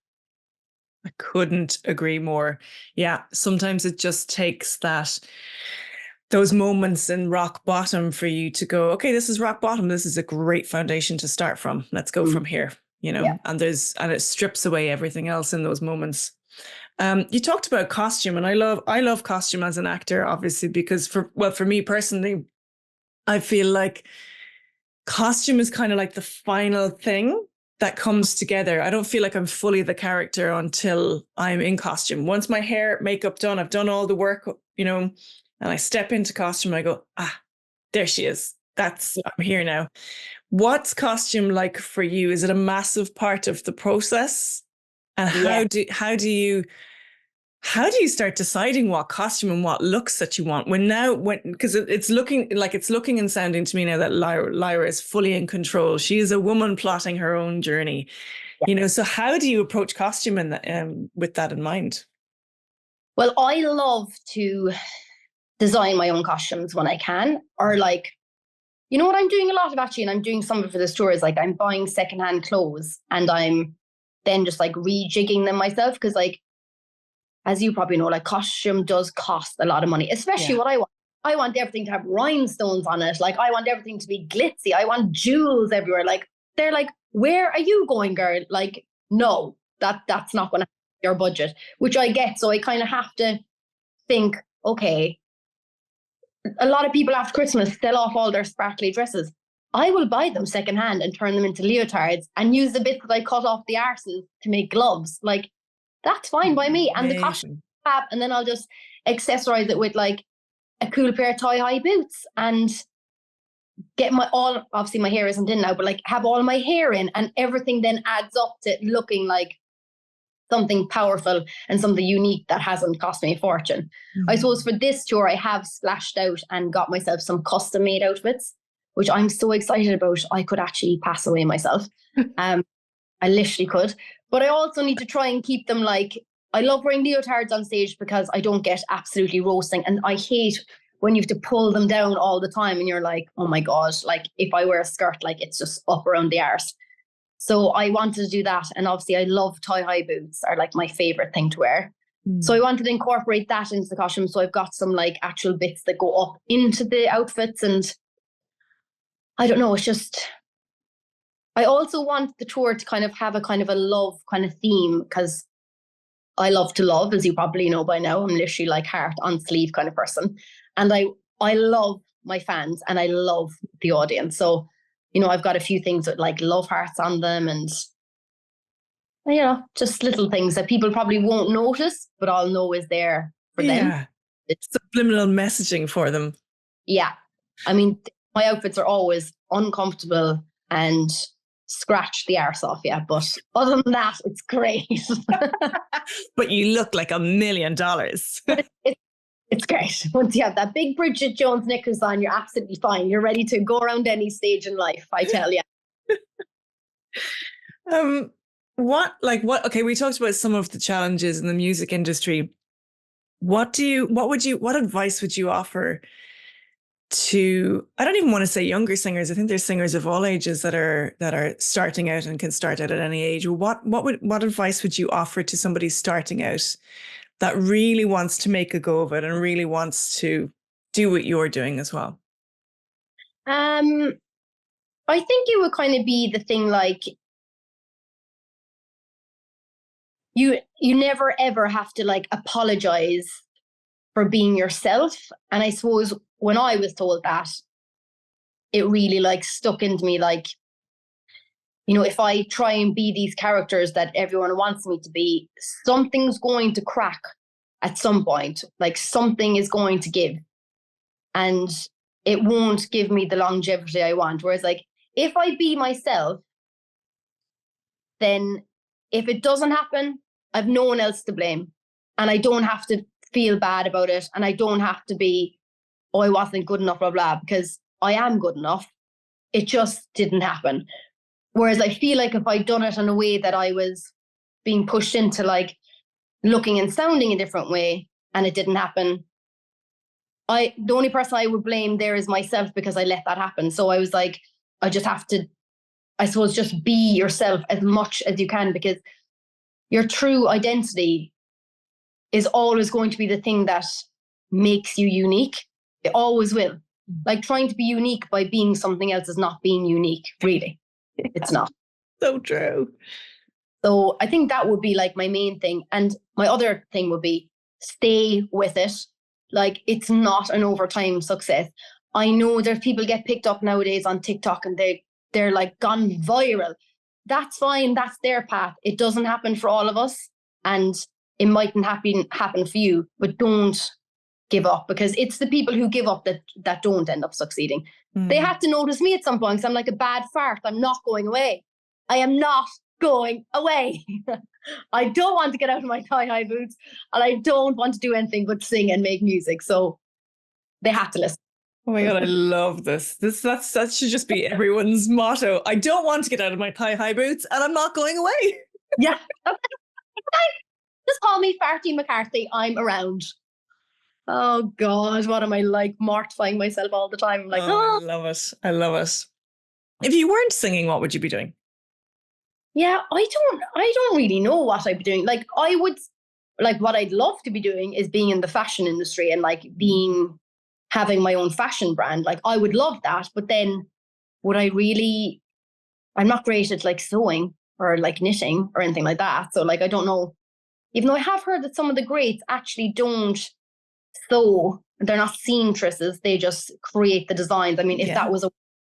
I couldn't agree more. Yeah, sometimes it just takes those moments in rock bottom for you to go, okay, this is rock bottom. This is a great foundation to start from. Let's go from here, you know. Yeah. And it strips away everything else in those moments. You talked about costume, and I love costume as an actor, obviously, because for me personally, I feel like costume is kind of like the final thing that comes together. I don't feel like I'm fully the character until I'm in costume. Once my hair, makeup done, I've done all the work, you know, and I step into costume, I go, there she is. I'm here now. What's costume like for you? Is it a massive part of the process? And how do you start deciding what costume and what looks that you want because it's looking and sounding to me now that Lyra is fully in control. She is a woman plotting her own journey, you know. So how do you approach costume with that in mind? Well, I love to design my own costumes when I can, or like, you know what I'm doing a lot of actually, and I'm doing some of it for the stores, like I'm buying secondhand clothes and I'm then just like rejigging them myself. Because like, as you probably know, like costume does cost a lot of money, especially what I want. I want everything to have rhinestones on it. Like I want everything to be glitzy. I want jewels everywhere. Like they're like, where are you going, girl? Like, no, that's not going to have your budget, which I get. So I kind of have to think, okay, a lot of people after Christmas sell off all their sparkly dresses. I will buy them secondhand and turn them into leotards and use the bits that I cut off the arses to make gloves. Like, that's fine by me. And the costume and then I'll just accessorize it with like a cool pair of tie-high boots and get obviously my hair isn't in now, but like have all my hair in, and everything then adds up to looking like something powerful and something unique that hasn't cost me a fortune. I suppose for this tour, I have splashed out and got myself some custom made outfits, which I'm so excited about. I could actually pass away myself. I literally could. But I also need to try and keep them like, I love wearing leotards on stage because I don't get absolutely roasting. And I hate when you have to pull them down all the time and you're like, oh my God, like if I wear a skirt, like it's just up around the arse. So I wanted to do that. And obviously I love tie-high boots, are like my favorite thing to wear. So I wanted to incorporate that into the costume. So I've got some like actual bits that go up into the outfits. And I don't know, it's just, I also want the tour to kind of have a kind of a love kind of theme, because I love to love, as you probably know by now. I'm literally like heart on sleeve kind of person. And I love my fans and I love the audience. So, you know, I've got a few things with like love hearts on them and, you know, just little things that people probably won't notice, but I'll know is there for them. It's subliminal messaging for them. Yeah. I mean, my outfits are always uncomfortable and scratch the arse off, yeah. But other than that, it's great. But you look like $1 million. It's great. Once you have that big Bridget Jones knickers on, you're absolutely fine. You're ready to go around any stage in life, I tell you. Okay, we talked about some of the challenges in the music industry. what advice would you offer to, I don't even want to say younger singers. I think there's singers of all ages that are starting out and can start out at any age. What advice would you offer to somebody starting out that really wants to make a go of it and really wants to do what you're doing as well? I think it would kind of be the thing like you never ever have to like apologize for being yourself. And I suppose when I was told that, it really like stuck into me like, if I try and be these characters that everyone wants me to be, something's going to crack at some point. Like something is going to give. And it won't give me the longevity I want. Whereas like, if I be myself, then if it doesn't happen, I've no one else to blame. And I don't have to feel bad about it. And I don't have to be, oh, I wasn't good enough, blah, blah, because I am good enough. It just didn't happen. Whereas I feel like if I'd done it in a way that I was being pushed into like looking and sounding a different way and it didn't happen, the only person I would blame there is myself because I let that happen. So I was like, I just have to, I suppose, just be yourself as much as you can, because your true identity is always going to be the thing that makes you unique. It always will. Like trying to be unique by being something else is not being unique, really. It's not. So true. So I think that would be like my main thing. And my other thing would be stay with it. Like it's not an overtime success. I know there's people get picked up nowadays on TikTok and they're like gone viral. That's fine. That's their path. It doesn't happen for all of us. And it mightn't happen for you, but don't give up, because it's the people who give up that don't end up succeeding. They had to notice me at some point because I'm like a bad fart. I'm not going away. I am not going away. I don't want to get out of my thigh-high boots and I don't want to do anything but sing and make music. So they had to listen. Oh my God, I love this. That should just be everyone's motto. I don't want to get out of my thigh-high boots and I'm not going away. Yeah. Just call me Farty McCarthy. I'm around. Oh God, what am I like mortifying myself all the time? I'm like, oh. I love it. I love it. If you weren't singing, what would you be doing? Yeah, I don't really know what I'd be doing. Like what I'd love to be doing is being in the fashion industry and like having my own fashion brand. Like I would love that, but then would I really, I'm not great at like sewing or like knitting or anything like that. So like, I don't know, even though I have heard that some of the greats actually don't sew, they're not seamstresses, they just create the designs. I mean, if that was a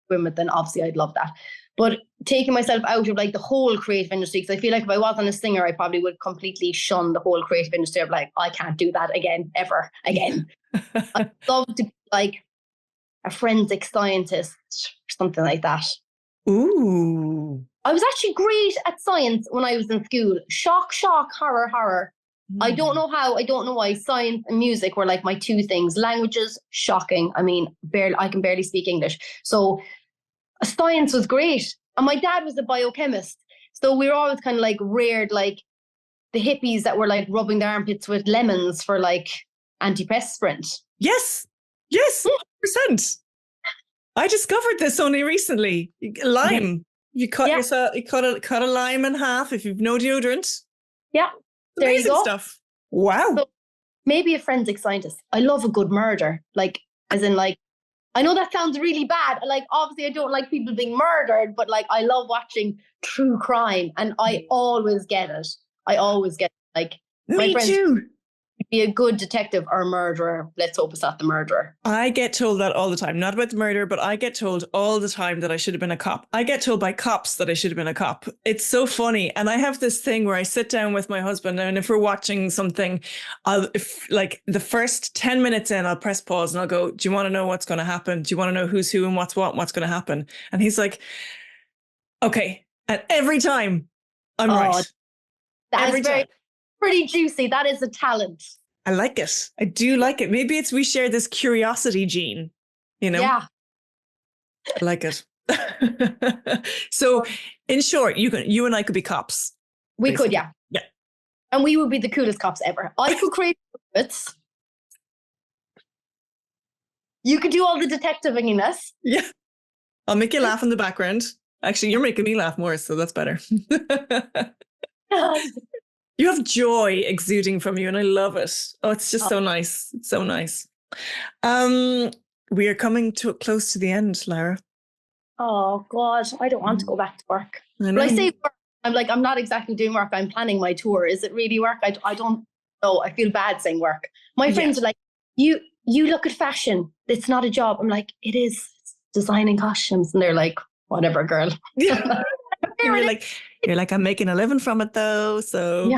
woman, then obviously I'd love that. But taking myself out of like the whole creative industry, because I feel like if I wasn't a singer, I probably would completely shun the whole creative industry. I'm like, I can't do that again, ever again. I'd love to be like a forensic scientist or something like that. Ooh. I was actually great at science when I was in school. Shock, horror, horror. I don't know how, I don't know why. Science and music were like my two things. Languages, shocking. I mean, I can barely speak English. So science was great. And my dad was a biochemist. So we were always kind of like reared like the hippies that were like rubbing their armpits with lemons for like antiperspirant. Yes. 100%. I discovered this only recently. Lime. You cut a lime in half if you've no deodorant. Yeah. There Amazing you go. Stuff. Wow. So maybe a forensic scientist. I love a good murder. Like, as in like, I know that sounds really bad. Like, obviously I don't like people being murdered, but like, I love watching true crime and I always get it. Like, me too. Be a good detective or a murderer. Let's hope it's not the murderer. I get told that all the time. Not about the murder, but I get told all the time that I should have been a cop. I get told by cops that I should have been a cop. It's so funny. And I have this thing where I sit down with my husband and if we're watching something, like the first 10 minutes in, I'll press pause and I'll go, do you want to know what's going to happen? Do you want to know who's who and what's what and what's going to happen? And he's like, okay. And every time I'm right. That is pretty juicy. That is a talent. I like it. I do like it. Maybe we share this curiosity gene, you know? Yeah. I like it. So in short, you and I could be cops. We basically. could, yeah. Yeah. And we would be the coolest cops ever. I could create It's you could do all the detectiving in this. Yeah. I'll make you laugh in the background. Actually, you're making me laugh more, so that's better. You have joy exuding from you, and I love it. Oh, it's just so nice. It's so nice. We are coming to close to the end, Lyra. Oh God, I don't want to go back to work. I But I say work, I'm not exactly doing work. I'm planning my tour. Is it really work? I don't know. I feel bad saying work. My friends are like, you look at fashion. It's not a job. I'm like, it is. It's designing costumes, and they're like, whatever, girl. Yeah. you're like, I'm making a living from it though. So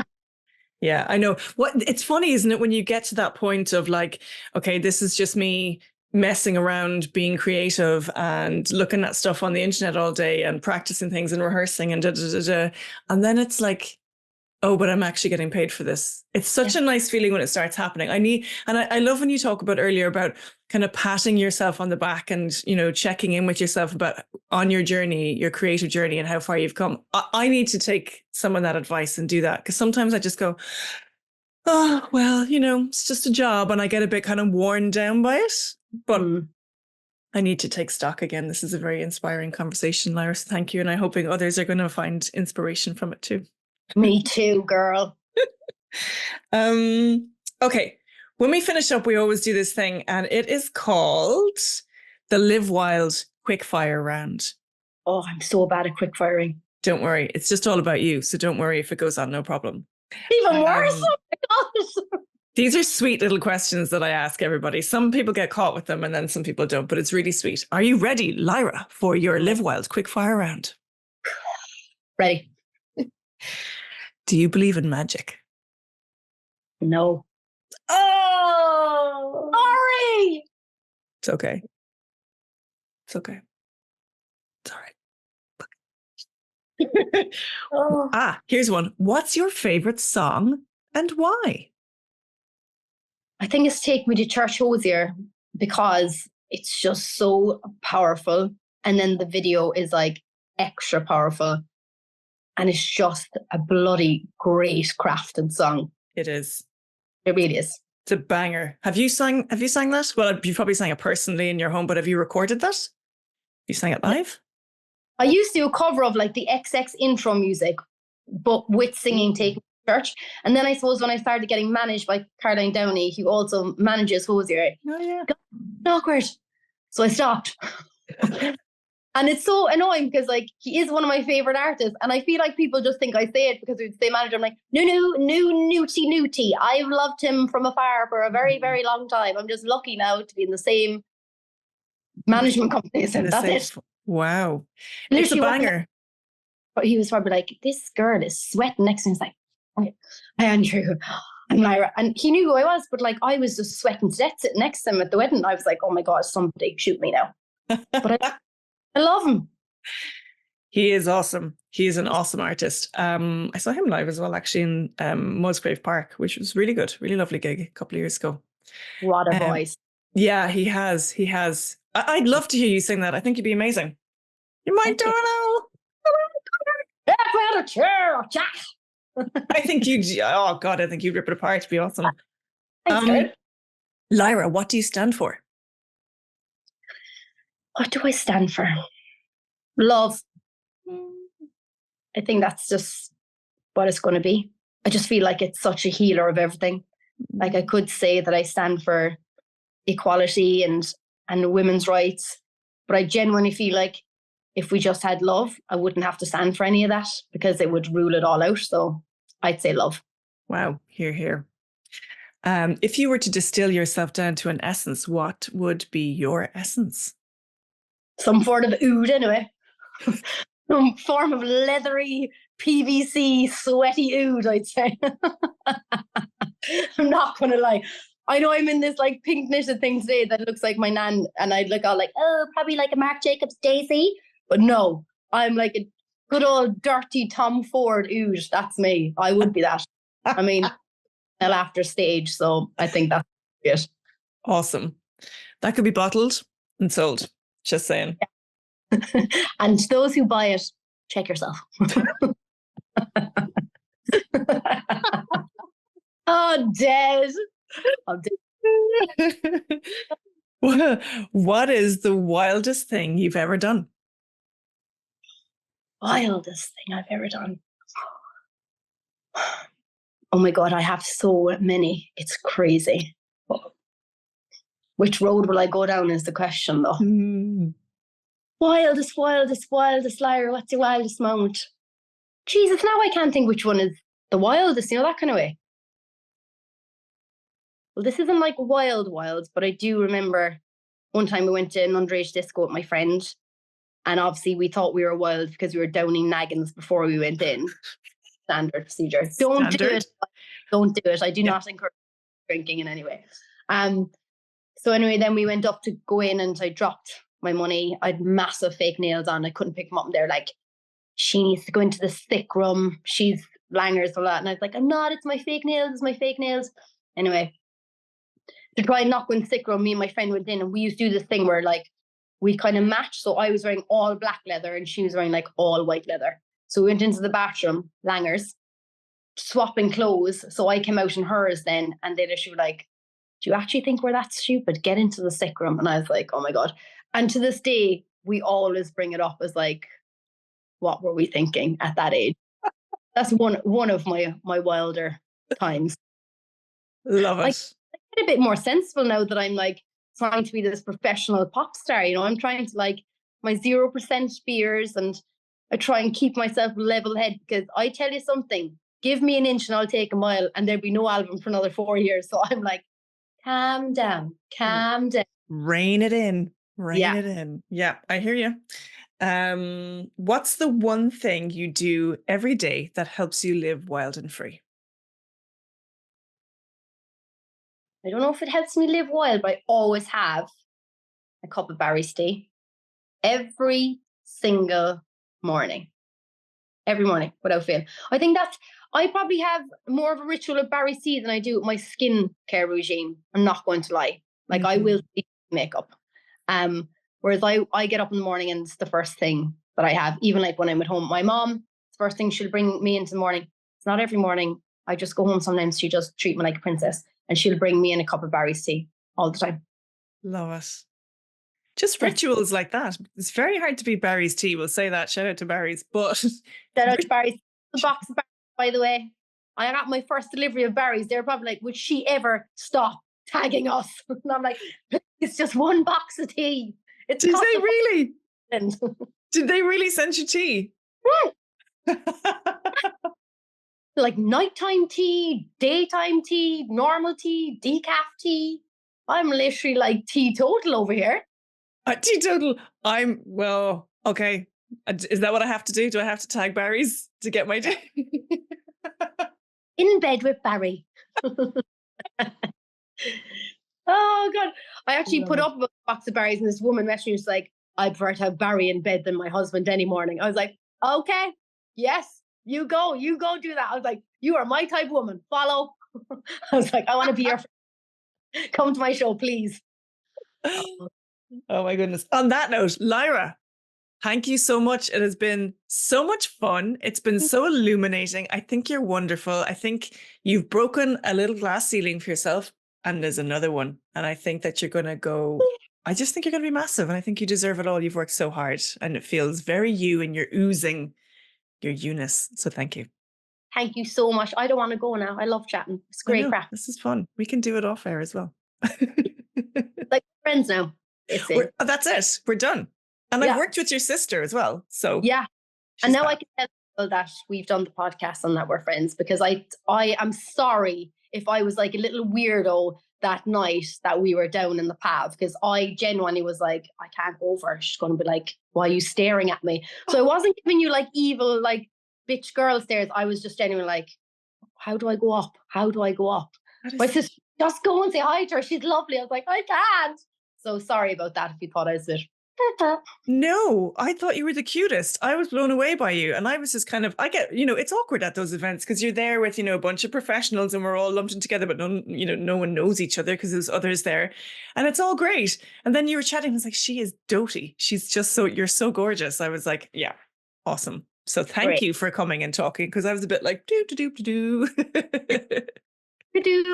yeah, I know. What it's funny, isn't it, when you get to that point of like, okay, this is just me messing around, being creative and looking at stuff on the internet all day and practicing things and rehearsing and and then it's like, oh, but I'm actually getting paid for this. It's such a nice feeling when it starts happening. I love when you talk about earlier about kind of patting yourself on the back and, you know, checking in with yourself about on your journey, your creative journey and how far you've come. I need to take some of that advice and do that, because sometimes I just go, oh, well, you know, it's just a job, and I get a bit kind of worn down by it. But I need to take stock again. This is a very inspiring conversation, Lyra. So thank you. And I'm hoping others are going to find inspiration from it too. Me too, girl. Okay. When we finish up, we always do this thing, and it is called the Live Wild Quickfire Round. Oh, I'm so bad at quick firing. Don't worry. It's just all about you. So don't worry if it goes on, no problem. Even worse. Oh my gosh. These are sweet little questions that I ask everybody. Some people get caught with them and then some people don't, but it's really sweet. Are you ready, Lyra, for your Live Wild Quickfire Round? Ready. Do you believe in magic? No. Oh, sorry. It's okay. It's okay. It's all right. Here's one. What's your favorite song and why? I think it's Take Me to Church Hosier, because it's just so powerful. And then the video is like extra powerful. And it's just a bloody great crafted song. It is. It really is. It's a banger. Have you sang that? Well, you probably sang it personally in your home, but have you recorded that? You sang it live? I used to do a cover of like the XX intro music, but with singing Take Me to Church. And then I suppose when I started getting managed by Caroline Downey, who also manages Hosier, oh yeah, awkward. So I stopped. And it's so annoying because like he is one of my favorite artists, and I feel like people just think I say it because they manage him. Like, no, Newty. I've loved him from afar for a very, very long time. I'm just lucky now to be in the same management company as him. That's it. Wow, it's a banger. But he was probably like, this girl is sweating next to me. He's like, hi Andrew, I'm Lyra, and he knew who I was, but like I was just sweating to death sitting next to him at the wedding. I was like, oh my god, somebody shoot me now. But I love him. He is awesome. He is an awesome artist. I saw him live as well, actually, in Musgrave Park, which was really good. Really lovely gig a couple of years ago. What a voice. Yeah, he has. He has. I'd love to hear you sing that. I think you'd be amazing. You might do it. I think you'd. Oh God, I think you'd rip it apart. It'd be awesome. Lyra, what do you stand for? What do I stand for? Love. I think that's just what it's going to be. I just feel like it's such a healer of everything. Like I could say that I stand for equality and women's rights, but I genuinely feel like if we just had love, I wouldn't have to stand for any of that because it would rule it all out. So I'd say love. Wow. Hear, hear. If you were to distill yourself down to an essence, what would be your essence? Some form of oud anyway. Some form of leathery PVC sweaty oud, I'd say. I'm not gonna lie. I know I'm in this like pink knitted thing today that looks like my nan, and I'd look all like, oh, probably like a Marc Jacobs Daisy. But no, I'm like a good old dirty Tom Ford oud. That's me. I would be that. I mean, after stage, so I think that's it. Awesome. That could be bottled and sold. Just saying. Yeah. And those who buy it, check yourself. Oh, Des. I'll do What is the wildest thing you've ever done? wildest thing I've ever done. Oh my God, I have so many. It's crazy. Which road will I go down is the question, though. Mm. Wildest, Lyra. What's your wildest moment? Jesus, now I can't think which one is the wildest, that kind of way. Well, this isn't like wild, but I do remember one time we went to an underage disco with my friend. And obviously we thought we were wild because we were downing naggins before we went in. Standard procedure. Don't do it. Don't do it. I do not encourage drinking in any way. So anyway, then we went up to go in and I dropped my money. I had massive fake nails on. I couldn't pick them up. And they're like, she needs to go into the sick room. She's langers a lot. And I was like, I'm not. It's my fake nails. It's my fake nails. Anyway, to try and not go in the sick room, me and my friend went in and we used to do this thing where like we kind of matched. So I was wearing all black leather and she was wearing like all white leather. So we went into the bathroom, langers, swapping clothes. So I came out in hers then. And then she was like, do you actually think we're that stupid? Get into the sick room. And I was like, oh my God. And to this day, we always bring it up as like, what were we thinking at that age? That's one of my wilder times. Love it. I get a bit more sensible now that I'm like trying to be this professional pop star. I'm trying to like my 0% fears and I try and keep myself level head because I tell you something, give me an inch and I'll take a mile and there'll be no album for another 4 years. So I'm like, calm down. Rein it in. It in. Yeah, I hear you. What's the one thing you do every day that helps you live wild and free? I don't know if it helps me live wild, but I always have a cup of Barry's tea every single morning. Every morning, without fail. I think I probably have more of a ritual of Barry's tea than I do with my skin care regime. I'm not going to lie. Like I will makeup. Whereas I get up in the morning and it's the first thing that I have, even like when I'm at home. My mom, the first thing she'll bring me into the morning. It's not every morning. I just go home sometimes. She just treat me like a princess and she'll bring me in a cup of Barry's tea all the time. Love it. Just rituals like that. It's very hard to beat Barry's tea. We'll say that. Shout out to Barry's. But shout out to Barry's. The box of Barry's, by the way. I got my first delivery of Barry's. They're probably like, would she ever stop tagging us? And I'm like, it's just one box of tea. Did they really? Did they really send you tea? Yeah. Like nighttime tea, daytime tea, normal tea, decaf tea. I'm literally like teetotal over here. Teetotal. Okay. Is that what I have to do? Do I have to tag Barry's to get my tea? In bed with Barry. Oh God. I actually put up a box of Barry's and this woman messaged me was like, I prefer to have Barry in bed than my husband any morning. I was like, okay, yes, you go do that. I was like, you are my type of woman. Follow. I was like, I want to be your friend. Come to my show, please. Oh my goodness. On that note, Lyra, thank you so much. It has been so much fun. It's been so illuminating. I think you're wonderful. I think you've broken a little glass ceiling for yourself. And there's another one. And I think that you're going to go, I just think you're going to be massive. And I think you deserve it all. You've worked so hard and it feels very you and you're oozing your you-ness. So thank you. Thank you so much. I don't want to go now. I love chatting. It's great crap. This is fun. We can do it off air as well. Like friends now. That's it. We're done. And I've worked with your sister as well. So yeah. And now I can tell people that we've done the podcast and that we're friends because I am sorry if I was like a little weirdo that night that we were down in the path because I genuinely was like, I can't go over. She's going to be like, why are you staring at me? So I wasn't giving you like evil, like bitch girl stares. I was just genuinely like, how do I go up? How do I go up? My sister, just go and say hi to her. She's lovely. I was like, I can't. So sorry about that if you thought I was a bit. No, I thought you were the cutest. I was blown away by you. And I was just kind of, it's awkward at those events because you're there with, a bunch of professionals and we're all lumped in together, but no one knows each other because there's others there. And it's all great. And then you were chatting. I was like, she is doty. She's just you're so gorgeous. I was like, yeah, awesome. So thank you for coming and talking because I was a bit like, do.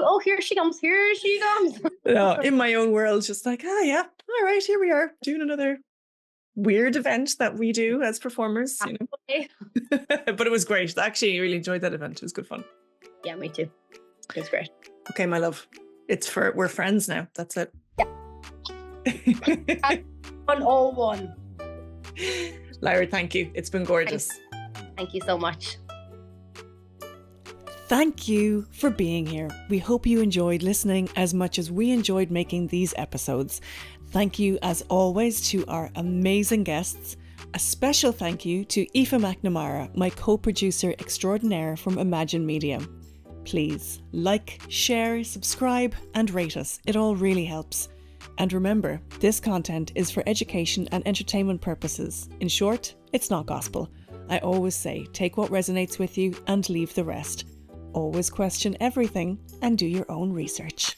Oh, here she comes. Here she comes. No, in my own world, just like, yeah, all right, here we are doing another weird event that we do as performers, you know. Okay. But it was great. I actually really enjoyed that event. It was good fun. Yeah, me too. It was great. Okay, my love. We're friends now. That's it. Yeah. 101. Lyra, thank you. It's been gorgeous. Thank you so much. Thank you for being here. We hope you enjoyed listening as much as we enjoyed making these episodes. Thank you, as always, to our amazing guests. A special thank you to Aoife McNamara, my co-producer extraordinaire from Imagine Media. Please like, share, subscribe, and rate us. It all really helps. And remember, this content is for education and entertainment purposes. In short, it's not gospel. I always say, take what resonates with you and leave the rest. Always question everything and do your own research.